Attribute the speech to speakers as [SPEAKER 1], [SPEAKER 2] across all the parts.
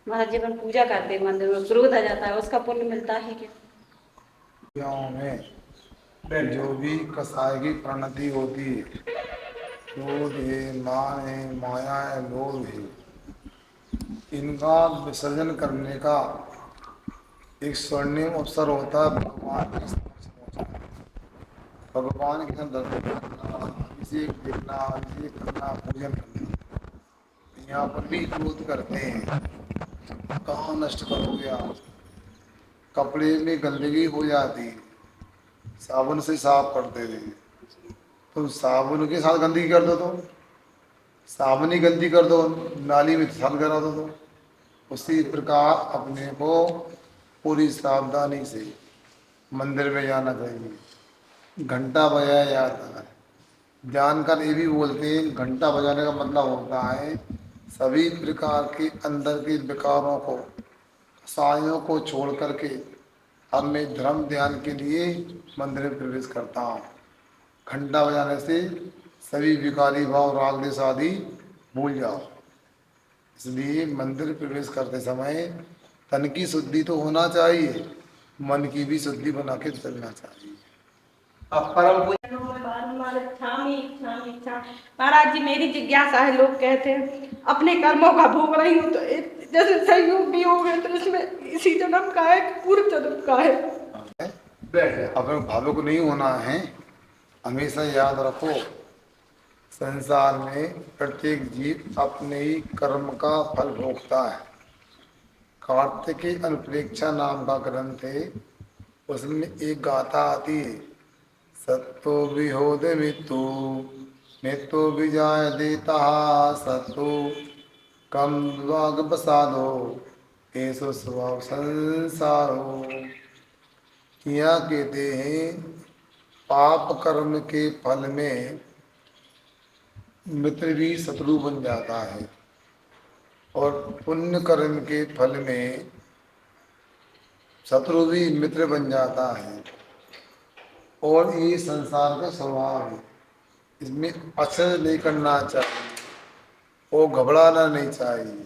[SPEAKER 1] महाराज जीवन पूजा करते हैं मंदिर में, क्रोध आ जाता है, उसका पुण्य मिलता है क्या?
[SPEAKER 2] गाँव में जो भी कसाई की प्रणति होती है, क्रोध है, मान है, माया है, लोभ है, इनका विसर्जन करने का एक स्वर्णिम अवसर होता है भगवान के समक्ष पहुंचना। भगवान के दर्शन करना, इसे देखना, इसे करना, पूजन करना। यहाँ पर भी क्रोध करते हैं, कहाँ नष्ट करोगे आप। कपड़े में गंदगी हो जाती है, साबुन से साफ करते थे, तो साबुन के साथ गंदगी कर दो तो साबुन ही गंदी कर दो, नाली में छल करा दो तो उसी प्रकार अपने को पूरी सावधानी से मंदिर में जाना चाहिए। घंटा बजाया जाता है, जानकर ये भी बोलते हैं घंटा बजाने का मतलब होता है सभी प्रकार के अंदर के विकारों को, कसायों को छोड़ करके अब मैं धर्म ध्यान के लिए मंदिर में प्रवेश करता हूँ। घंटा बजाने से सभी विकारी भाव, राग द्वेष आदि भूल जाओ। इसलिए मंदिर प्रवेश करते समय तन की शुद्धि तो होना चाहिए, मन की भी शुद्धि बना के चलना चाहिए। अब परम
[SPEAKER 1] महाराज जी मेरी जिज्ञासा है, लोग कहते हैं अपने कर्मों का भोग रही हूँ, तो जैसे संयोग भी हो गए तो इसमें इसी जन्म का है कि पूर्व जन्म का है?
[SPEAKER 2] अपने भावुक नहीं होना है। हमेशा याद रखो, संसार में प्रत्येक जीव अपने ही कर्म का फल भोगता है। कार्तिकी अनुप्रेक्षा नाम का ग्रंथ है, उसमें एक गाथा आती है, सत्तो विहोद मृत्यु मृत्यु विजय देता सत्तो कम वाग बसादो ऐसो स्वभाव संसारो। यहाँ कहते हैं पाप कर्म के फल में मित्र भी शत्रु बन जाता है और पुण्य कर्म के फल में शत्रु भी मित्र बन जाता है। और ये संसार का स्वभाव है, इसमें अक्षर नहीं करना चाहिए और घबराना नहीं चाहिए।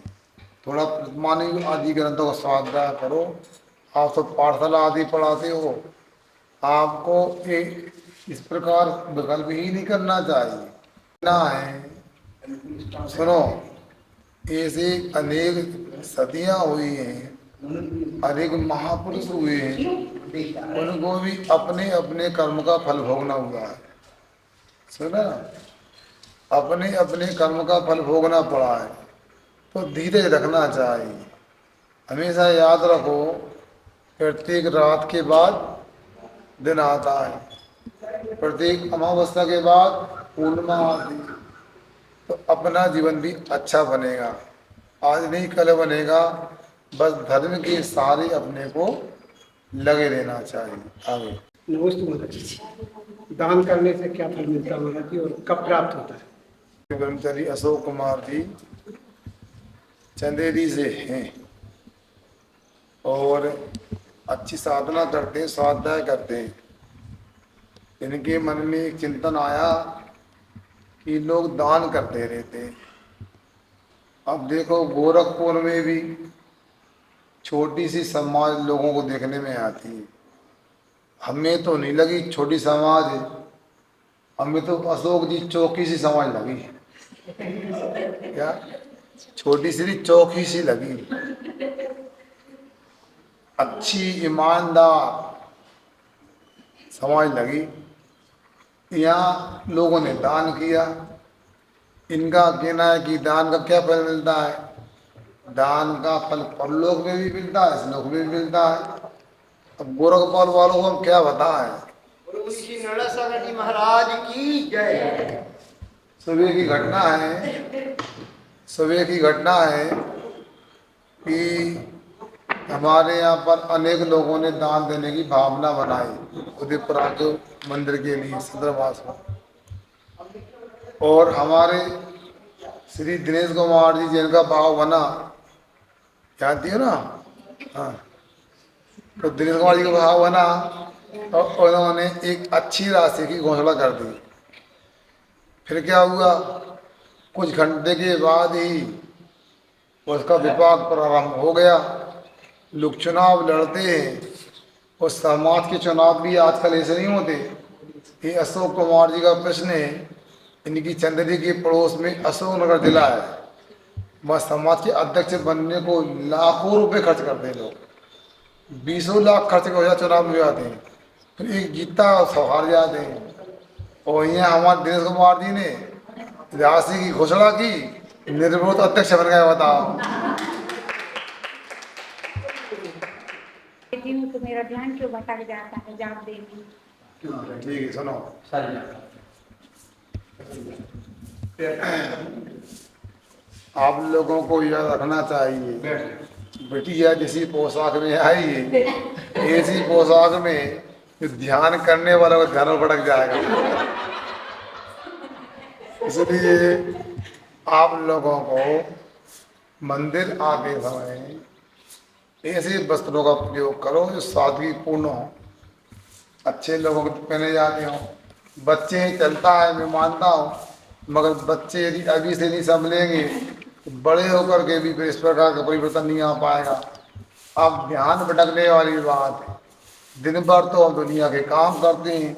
[SPEAKER 2] थोड़ा प्रतिमानी आदि ग्रंथों का स्वाध्याय करो। आप तो पाठशाला आदि पढ़ाते हो, आपको एक इस प्रकार विकल्प ही नहीं करना चाहिए ना है। सुनो, ऐसे अनेक सदियां हुई हैं, अनेक महापुरुष हुए हैं, उनको भी अपने अपने कर्म का फल भोगना हुआ है। सुना, अपने अपने कर्म का फल भोगना पड़ा है, तो धीरज रखना चाहिए। हमेशा याद रखो, प्रत्येक रात के बाद दिन आता है, प्रत्येक अमावस्या के बाद पूर्णिमा आती है। तो अपना जीवन भी अच्छा बनेगा, आज नहीं कल बनेगा। बस धर्म के सहारे अपने को लगे रहना चाहिए। आगे
[SPEAKER 3] नमस्ते महाराज जी, दान करने से क्या फल मिलता है महाराज जी, और कब प्राप्त होता है?
[SPEAKER 2] ब्रह्मचारी अशोक कुमार जी चंदेरी से हैं और अच्छी साधना करते हैं, स्वाध्याय करते हैं। इनके मन में एक चिंतन आया कि लोग दान करते रहते हैं। अब देखो गोरखपुर में भी छोटी सी समाज लोगों को देखने में आती है। हमें तो नहीं लगी छोटी समाज है, हमें तो अशोक जी चौकी सी समाज लगी। क्या छोटी सी चौकी सी लगी, अच्छी ईमानदार समाज लगी। यहाँ लोगों ने दान किया। इनका कहना है कि दान का क्या फल मिलता है, दान का फल परलोक में भी मिलता है, इस लोक में भी मिलता है। अब गोरखपुर वालों को हम क्या बताएं।
[SPEAKER 4] महाराज की जय।
[SPEAKER 2] सुबह की घटना है, सुबह की घटना है कि हमारे यहाँ पर अनेक लोगों ने दान देने की भावना बनाई उदयपुरा के मंदिर के लिए सदरवास में। और हमारे श्री दिनेश कुमार जी जिनका भाव बना, जानती हो ना? हाँ, तो दिनेश कुमार जी का भाव बना और उन्होंने एक अच्छी राशि की घोषणा कर दी। फिर क्या हुआ, कुछ घंटे के बाद ही उसका विभाग प्रारंभ हो गया। लोग चुनाव लड़ते हैं और समाज के चुनाव भी आजकल ऐसे नहीं होते। ये अशोक कुमार जी का प्रश्न है। इनकी चंदेरी के पड़ोस में अशोकनगर जिला है। वह समाज के अध्यक्ष बनने को लाखों रुपए खर्च करते हैं लोग। 20 लाख खर्च हो जाए चुनाव में जाते हैं, फिर एक जीतता और सब हार जाते हैं। और यहाँ हमारे दिनेश कुमार जी ने राशि की घोषणा की, निर्विरोध अध्यक्ष बन गए। बताओ।
[SPEAKER 5] देती हूँ तो मेरा ध्यान क्यों भटक जाता है जाप देवी।
[SPEAKER 2] ठीक है, सुनो। आप लोगों को याद रखना चाहिए, बिटिया जिसी पोशाक में आई है, ऐसी पोशाक में जो ध्यान करने वाला को ध्यान भटक जाएगा। इसलिए आप लोगों को मंदिर आते समय ऐसे वस्त्रों का प्रयोग करो जो सादगीपूर्ण हो, अच्छे लोगों को पहने जाते हो। बच्चे चलता है, मैं मानता हूँ, मगर बच्चे यदि अभी से नहीं संभलेंगे तो बड़े होकर के भी फिर इस प्रकार का परिवर्तन नहीं आ पाएगा। अब ध्यान भटकने वाली बात है। दिन भर तो हम दुनिया के काम करते हैं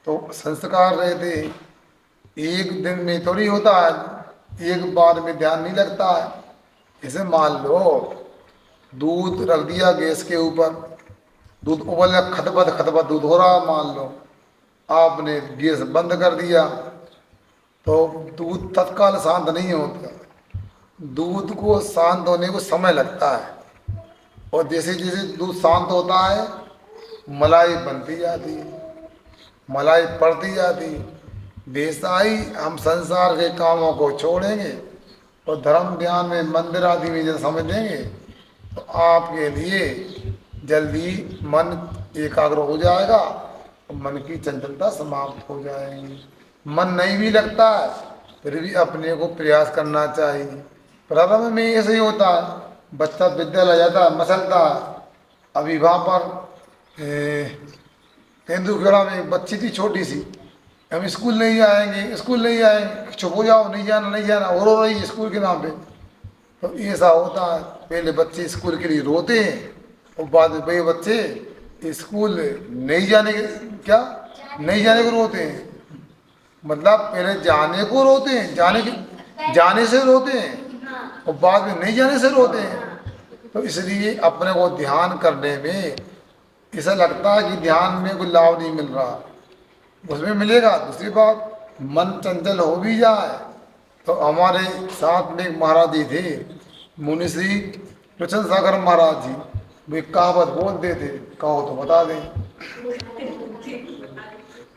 [SPEAKER 2] तो संस्कार रहते हैं, एक दिन में थोड़ी होता है, एक बार में ध्यान नहीं लगता है। इसे मान लो दूध रख दिया गैस के ऊपर, दूध उबल गया, खतबत खतबत दूध हो रहा, मान लो आपने गैस बंद कर दिया तो दूध तत्काल शांत नहीं होता। दूध को शांत होने को समय लगता है, और जैसे जैसे दूध शांत होता है मलाई बनती जाती है, मलाई पड़ती जाती है। वैसा ही हम संसार के कामों को छोड़ेंगे और धर्म ध्यान में मंदिर आदि में जब समय देंगे तो आपके लिए जल्दी मन एकाग्र हो जाएगा और मन की चंचलता समाप्त हो जाएगी। मन नहीं भी लगता है फिर भी अपने को प्रयास करना चाहिए। प्रारंभ में ऐसे ही होता है, बच्चा विद्यालय जाता है, मसलता है। अभी वहाँ पर तेंदुखेड़ा में एक बच्ची थी छोटी सी, हम स्कूल नहीं आएंगे, स्कूल नहीं आएंगे, चुप हो जाओ, नहीं जाना नहीं जाना, और रो रही है स्कूल के नाम पे। तो ऐसा होता है, पहले बच्चे स्कूल के लिए रोते हैं और बाद में भाई बच्चे स्कूल नहीं जाने के क्या नहीं जाने को रोते हैं। मतलब पहले जाने को रोते हैं, जाने से रोते हैं और बाद में नहीं जाने से रोते हैं। तो इसलिए अपने को ध्यान करने में ऐसा लगता है कि ध्यान में कोई लाभ नहीं मिल रहा, उसमें मिलेगा। दूसरी बात, मन चंचल हो भी जाए तो हमारे साथ में एक महाराज जी थे, मुनि श्री कृष्ण सागर महाराज जी, वे कहावत बोलते थे, कहो तो बता दें।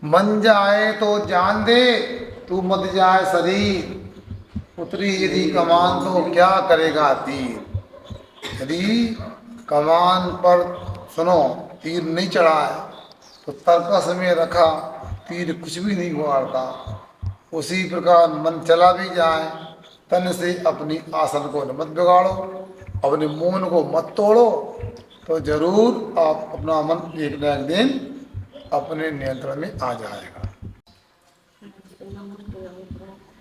[SPEAKER 2] मन जाए तो जान दे, तू मत जाए शरीर, उतरी यदि कमान तो क्या करेगा तीर। यदि कमान पर सुनो तीर नहीं चढ़ा है तो तर्कस में रखा तीर कुछ भी नहीं उखाड़ता। उसी प्रकार मन चला भी जाए, तन से अपनी आसन को मत बिगाड़ो, अपने मन को मत तोड़ो, तो जरूर आप अपना मन एक न एक दिन अपने नियंत्रण में आ जाएगा।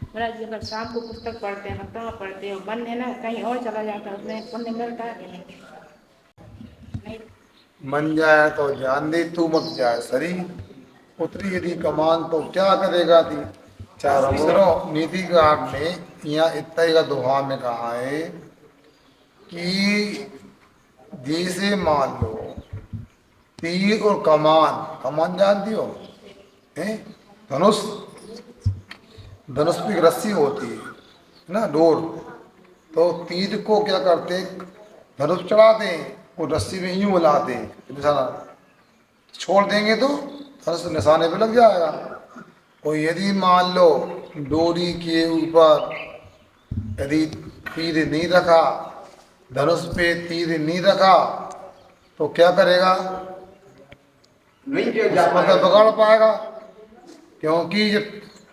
[SPEAKER 5] महाराज जी अगर शाम को पुस्तक पढ़ते हैं, कहाँ पढ़ते हो, मन है ना कहीं और चला जाता है, उसमें पुण्य मिलता है कि नहीं?
[SPEAKER 2] मन जाए तो जान दे, तू मत जाए शरीर, उतरी यदि कमान तो क्या करेगा थी। चारों सुनो, नीतिकार ने यहाँ इतना का दोहा में कहा है कि जैसे मान लो तीर और कमान, कमान जानती हो हैं, धनुष, धनुष पे एक रस्सी होती है ना, डोर। तो तीर को क्या करते, धनुष चढ़ाते हैं और रस्सी में यूं हिलाते हैं, निशाना छोड़ देंगे तो धनुष निशाने पे लग जाएगा। और यदि मान लो डोरी के ऊपर यदि तीर नहीं रखा, धनुष पे तीर नहीं रखा, तो क्या करेगा, मतलब बिगाड़ पाएगा, क्योंकि जब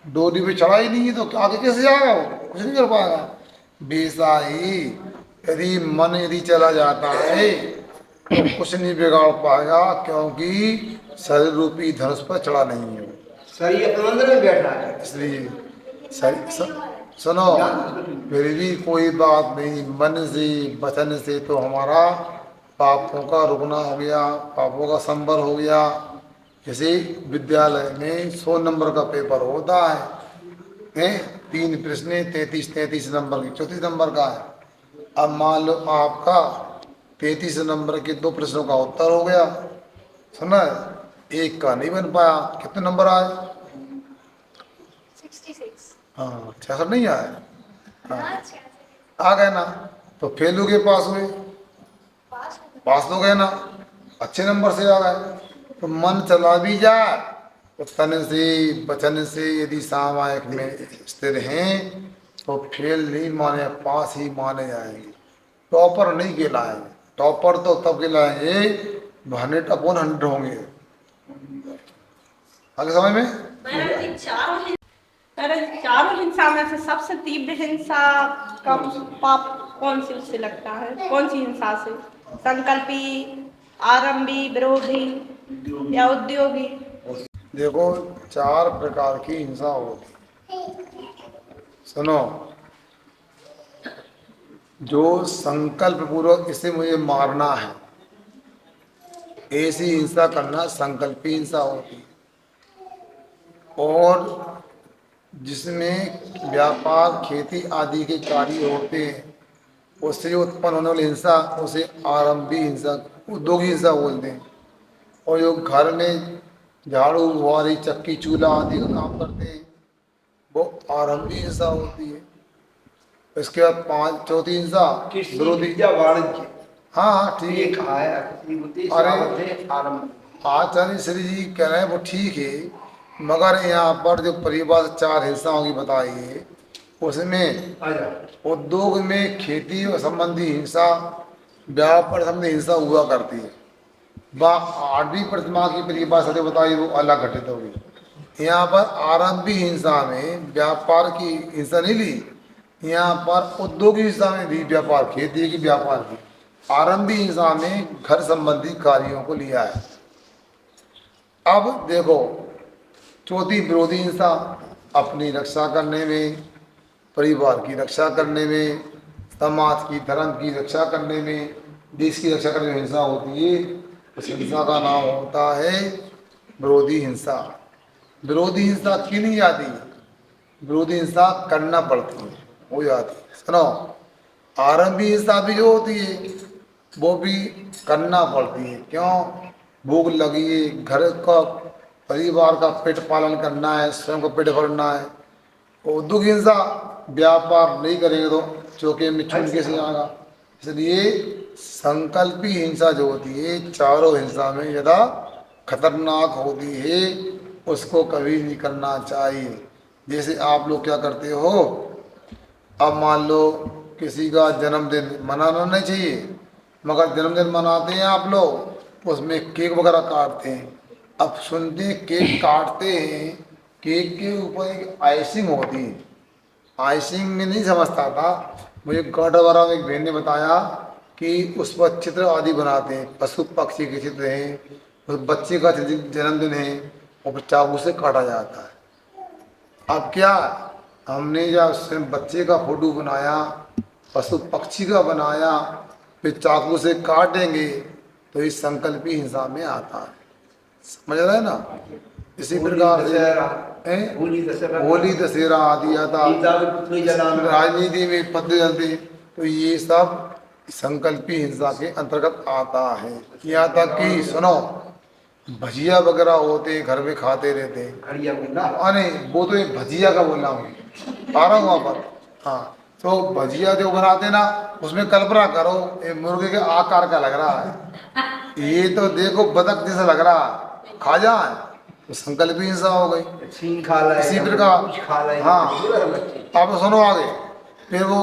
[SPEAKER 2] डोरी पे चढ़ा ही नहीं है तो आगे कैसे जाएगा, वो कुछ नहीं कर पाएगा। वैसा ही यदि मन यदि चला जाता है तो कुछ नहीं बिगाड़ पाएगा, क्योंकि शरीर रूपी धनुष पर चढ़ा नहीं है,
[SPEAKER 4] शरीर अपने अंदर में बैठा है।
[SPEAKER 2] इसलिए सुनो, फिर भी कोई बात नहीं, मन से वचन से तो हमारा पापों का रुकना हो गया, पापों का संवर हो गया। जैसे विद्यालय में 100 नंबर का पेपर होता है, 3 प्रश्न 33 नंबर की, 34 नंबर का है। अब मान लो आपका 33 नंबर के 2 प्रश्नों का उत्तर हो गया, सुना है, एक का नहीं बन पाया, कितने नंबर आए?
[SPEAKER 5] 66।
[SPEAKER 2] हाँ, 66 नहीं आए, हाँ, आ गए ना, तो फेल हो गए, पास हुए, पास हो गए ना, अच्छे नंबर से आ गए। तो मन चला भी जाए तो तन से वचन से यदि सामायिक में स्थिर हैं तो फेल नहीं माने, पास ही माने जाएंगे, टॉपर नहीं कहलाएंगे। टॉपर तो तब कहलाएंगे 100/100 होंगे। आगे समय में
[SPEAKER 1] चारों हिंसा में से सबसे तीव्र हिंसा का पाप कौन सी उससे लगता है? कौन सी हिंसा से? संकल्पी, आरंभी, विरोधी या उद्योगी?
[SPEAKER 2] देखो, 4 प्रकार की हिंसा होती। सुनो, जो संकल्प पूर्वक इसे मुझे मारना है, ऐसी हिंसा करना संकल्पी हिंसा होती है। और जिसमें व्यापार, खेती आदि के कार्य होते हैं, उससे जो उत्पन्न होने वाली हिंसा उसे आरंभी हिंसा, उद्योगी हिंसा बोलते हैं। और जो घर में झाड़ू, बुहारी, चक्की, चूल्हा आदि का काम करते हैं, वो आरंभी हिंसा होती है। इसके बाद चौथी हिंसा विरोधी।
[SPEAKER 4] वाणिज्य।
[SPEAKER 2] हाँ हाँ, ठीक
[SPEAKER 4] ये
[SPEAKER 2] है।
[SPEAKER 4] कहा है अपनी बुद्धि
[SPEAKER 2] अरे,
[SPEAKER 4] सामर्थ्य आरंभ।
[SPEAKER 2] आचार्य श्री जी कह रहे हैं वो ठीक है, मगर यहाँ पर जो परिवार 4 हिंसाओं की बताई है, उसमें उद्योग में खेती संबंधी हिंसा, व्यापार संबंधी हिंसा हुआ करती है। 8वीं प्रतिमा की परिभाषा सत्य बताई, वो अलग घटित होगी। यहाँ पर आरंभी हिंसा में व्यापार की हिंसा नहीं ली, यहाँ पर उद्योगी हिंसा में ली, व्यापार, खेती की, व्यापार की। आरंभी हिंसा में घर संबंधी कार्यों को लिया है। अब देखो, चौथी विरोधी हिंसा, अपनी रक्षा करने में, परिवार की रक्षा करने में, समाज की, धर्म की रक्षा करने में, देश की रक्षा करने में हिंसा होती है, उस हिंसा का नाम होता है विरोधी हिंसा। विरोधी हिंसा क्यों नहीं आती? विरोधी हिंसा करना पड़ती है, हो जाती है। सुनो, आरंभी हिंसा भी जो होती है वो भी करना पड़ती है। क्यों? भूख लगी है, घर का, परिवार का पेट पालन करना है, स्वयं को पेट भरना है। उद्योग हिंसा, व्यापार नहीं करेंगे तो चौके में चून कैसे आएगा। इसलिए संकल्पी हिंसा जो होती है, चारों हिंसा में ज़्यादा खतरनाक होती है, उसको कभी नहीं करना चाहिए। जैसे आप लोग क्या करते हो, अब मान लो किसी का जन्मदिन मनाना नहीं चाहिए, मगर जन्मदिन मनाते हैं आप लोग, उसमें केक वगैरह काटते हैं। अब सुनते हैं केक काटते हैं, केक के ऊपर एक आइसिंग होती है। आइसिंग में नहीं समझता था, मुझे गाढ़वारा में एक बहन ने बताया कि उस पर चित्र आदि बनाते हैं, पशु पक्षी के चित्र हैं, उस बच्चे का जन्मदिन है, और चाकू से काटा जाता है। अब क्या, हमने जब उससे बच्चे का फोटो बनाया, पशु पक्षी का बनाया, फिर चाकू से काटेंगे तो इस संकल्पी हिंसा में आता है। समझ रहे हैं ना? इसी प्रकार से होली दशहरा आदि आता, राजनीति में पत्ते जलते, तो ये सब संकल्पी हिंसा के अंतर्गत आता है। यहाँ तक कि सुनो, भजिया वगैरह होते घर में खाते रहते हैं, अरे वो तो एक भजिया का बोल रहा हूँ, आ रहा हूँ वहाँ पर। हाँ, तो भजिया जो बनाते ना, उसमें कल्पना करो ये मुर्गे के आकार का लग रहा है, ये तो देखो बतख जैसा लग रहा है, खा जाए तो संकल्पी हिंसा हो गई। इसी प्रकार, हाँ, अब सुनो आगे, फिर वो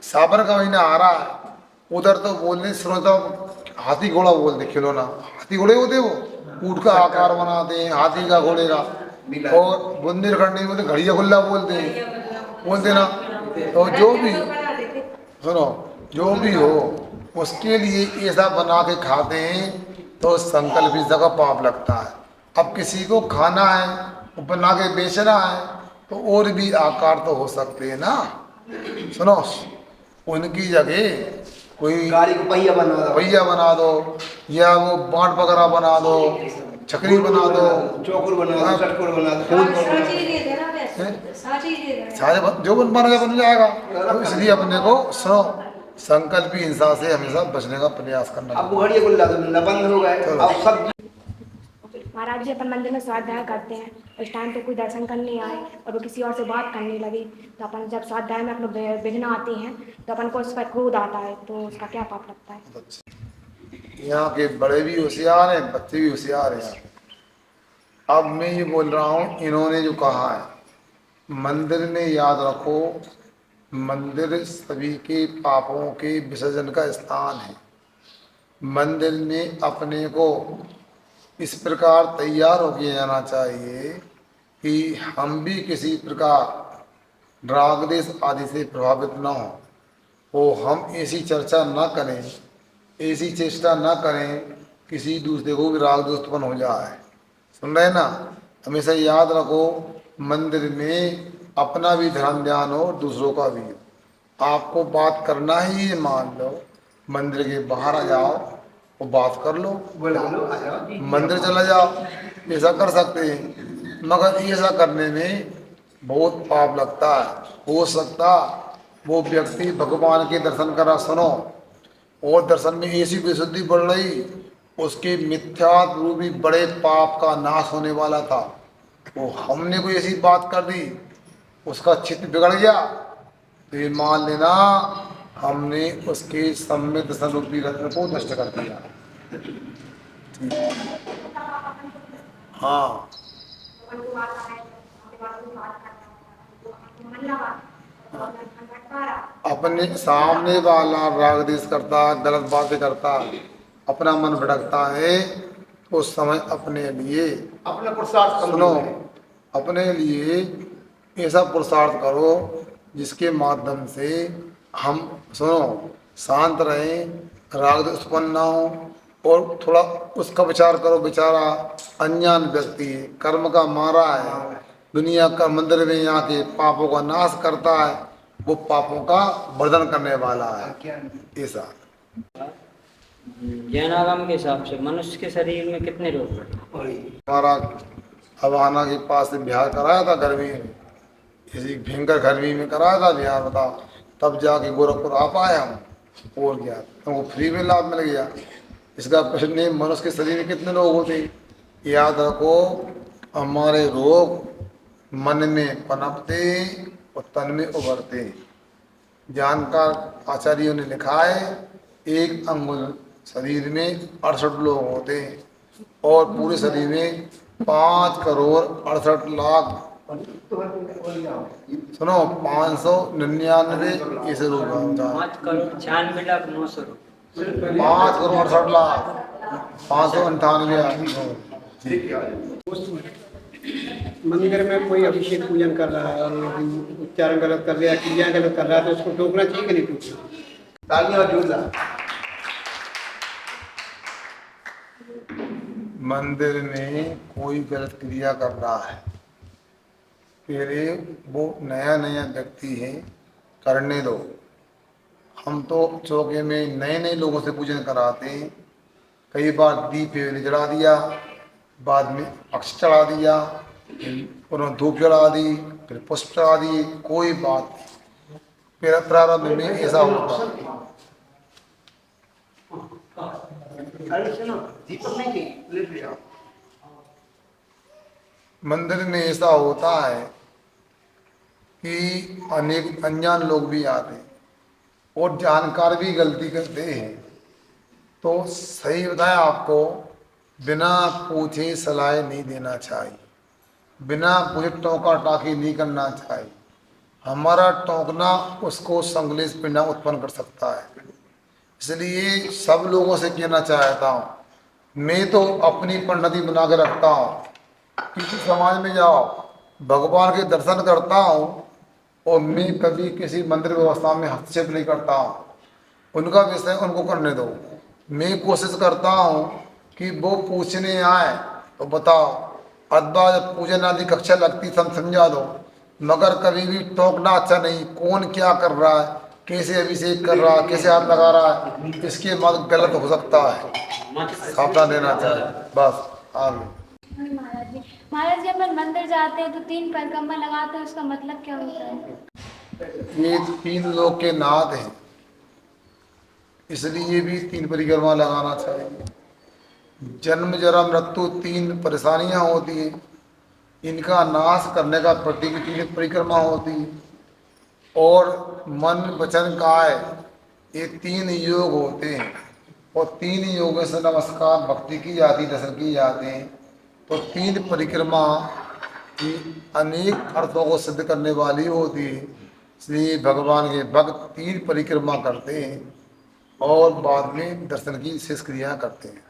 [SPEAKER 2] सावन का महीना आ रहा है, उधर तो बोलने सुनो, हाथी घोड़ा बोलते, खिलौना हाथी घोड़े होते, वो ऊँट का आकार बनाते हैं, हाथी का, घोड़े का। और बुंदेलखंड में बोलते घड़िया गुल्ला बोलते ना। तो जो भी सुनो, जो भी हो, उसके लिए ऐसा बना के खाते हैं तो संकल्प हिंसा का पाप लगता है। अब किसी को खाना है, बना के बेचना है, तो और भी आकार तो हो सकते हैं ना। सुनो, उनकी जगह कोई
[SPEAKER 4] गाड़ी को पहिया बना दो,
[SPEAKER 2] पहिया बना दो, या वो बांट वगैरह बना दो, छकरी बना दो,
[SPEAKER 4] चौकुर बना दो,
[SPEAKER 2] हाँ,
[SPEAKER 4] चटकुर बना दो।
[SPEAKER 2] सारे जो बन जाएगा। तो इसलिए अपने को सुनो, संकल्पी हिंसा से हमेशा बचने का प्रयास करना
[SPEAKER 4] अब
[SPEAKER 2] चाहिए।
[SPEAKER 4] बुढ़िया गुल्ला तो मिलना बंद हो गए।
[SPEAKER 2] चलो।
[SPEAKER 4] अब सब
[SPEAKER 6] महाराज जी अपन मंदिर में स्वाध्याय करते हैं, उस टाइम पे कोई दर्शन करने आए और वो किसी और से बात करने लगे, तो अपन जब स्वाध्याय में अपने विघ्न आती हैं तो अपन को उस पर क्रोध आता है, तो उसका क्या पाप लगता है?
[SPEAKER 2] यहाँ के बड़े भी होशियार हैं, बच्चे भी होशियार हैं। अब मैं ये बोल रहा हूँ, इन्होंने जो कहा है, मंदिर में याद रखो, मंदिर सभी के पापों के विसर्जन का स्थान है। मंदिर में अपने को इस प्रकार तैयार होके जाना चाहिए कि हम भी किसी प्रकार राग देश आदि से प्रभावित न हो, वो हम ऐसी चर्चा न करें, ऐसी चेष्टा न करें किसी दूसरे को भी राग दोष उत्पन्न हो जाए। सुन रहे ना? हमेशा याद रखो, मंदिर में अपना भी ध्यान ध्यान हो, दूसरों का भी हो। आपको बात करना ही है, मान लो मंदिर के बाहर आ जाओ, वो बात कर लो,
[SPEAKER 4] बोला लो, आ जाओ।
[SPEAKER 2] मंदिर चला जाओ, ऐसा कर सकते हैं। मगर ऐसा करने में बहुत पाप लगता है। हो सकता वो व्यक्ति भगवान के दर्शन करा, सुनो, और दर्शन में ऐसी विशुद्धि बढ़ रही, उसके मिथ्या रूपी बड़े पाप का नाश होने वाला था, वो हमने कोई ऐसी बात कर दी, उसका चित्त बिगड़ गया, तो ये मान लेना हमने उसके सम्मित दर्शन रूपी रत्न को नष्ट कर दिया। हाँ, अपने सामने वाला राग देश करता, गलत बातें करता, अपना मन भटकता है, तो उस समय अपने लिए
[SPEAKER 4] अपना पुरुषार्थ कम
[SPEAKER 2] सुनो,
[SPEAKER 4] है।
[SPEAKER 2] अपने लिए ऐसा पुरुषार्थ करो जिसके माध्यम से हम सुनो शांत रहें, राग देश उत्पन्न ना हो, और थोड़ा उसका विचार करो। बेचारा अनजान व्यक्ति है, कर्म का मारा है, दुनिया का मंदिर में आके पापों का नाश करता है, वो पापों का वर्धन करने वाला है। ऐसा
[SPEAKER 7] जैन आगम के हिसाब से मनुष्य के शरीर में कितने रोग हैं?
[SPEAKER 2] हमारा हवाना के पास से बिहार कराया था, गर्मी में, किसी भयंकर गर्मी में कराया था बिहार, बताओ, तब जाके गोरखपुर आ पाए हम, और गया हमको फ्री में लाभ मिल गया। इसका प्रश्न नहीं, मनुष्य के शरीर में कितने रोग होते, याद रखो, हमारे रोग मन में पनपते और तन में उभरते। जानकार आचार्यों ने लिखा है, एक अंगुल शरीर में 68 लोग होते हैं, और पूरे शरीर में 5,68,00,000 सुनो 599 ऐसे रोग होता है।
[SPEAKER 7] 5,96,09,000
[SPEAKER 2] 5,68,00,000 598।
[SPEAKER 3] मंदिर में कोई अभिषेक पूजन कर रहा है और उच्चारण गलत कर रहा है, क्रिया गलत कर रहा है, तो उसको टोकना चाहिए कि नहीं टोकना?
[SPEAKER 4] तालियां और जोरदार।
[SPEAKER 2] मंदिर में कोई गलत क्रिया कर रहा है, पहले वो नया नया व्यक्ति है, करने दो। हम तो चौके में नए नए लोगों से पूजन कराते हैं, कई बार दीप चढ़ा दिया, बाद में अक्ष चढ़ा दिया, फिर धूप चढ़ा दी, फिर पुष्प चढ़ा दिए, कोई बात नहीं। फिर प्रारंभ में ऐसा होता है।
[SPEAKER 4] अरे सुनो, दीपक नहीं चाहिए, ले जाओ।
[SPEAKER 2] मंदिर में ऐसा होता है कि अनेक अनजान लोग भी आते हैं और जानकार भी गलती करते हैं, तो सही बताया आपको, बिना पूछे सलाह नहीं देना चाहिए, बिना पूछे टोका टाकी नहीं करना चाहिए। हमारा टोकना उसको संकलेश पीड़ा उत्पन्न कर सकता है। इसलिए सब लोगों से कहना चाहता हूँ, मैं तो अपनी परिणति बना के रखता हूँ, किसी समाज में जाओ, भगवान के दर्शन करता हूँ, और मैं कभी किसी मंदिर व्यवस्था में हस्तक्षेप नहीं करता हूँ। उनका विषय उनको करने दो। मैं कोशिश करता हूँ कि वो पूछने आए तो बताओ, अथवा जब पूजन आदि कक्षा लगती समझा दो, मगर कभी भी टोकना अच्छा नहीं। कौन क्या कर रहा है, कैसे अभिषेक कर रहा है, कैसे हाथ लगा रहा है, इसके बाद गलत हो सकता है, सावधान रहना चाहिए। बस आगे।
[SPEAKER 8] महाराज जी अपन मंदिर जाते हैं तो 3 परिक्रमा लगाते हैं, उसका मतलब क्या होता है?
[SPEAKER 2] ये 3 लोग के नाथ हैं, इसलिए भी 3 परिक्रमा लगाना चाहिए। जन्म जरा मृत्यु 3 परेशानियां होती हैं, इनका नाश करने का प्रतीक 3 परिक्रमा होती है। और मन वचन काय ये 3 योग होते हैं, और 3 योगों से नमस्कार भक्ति की जाती, दर्शन की जाते हैं। तो 3 परिक्रमा की अनेक अर्थों को सिद्ध करने वाली होती है, इसलिए भगवान के भक्त 3 परिक्रमा करते हैं और बाद में दर्शन की शेष क्रिया करते हैं।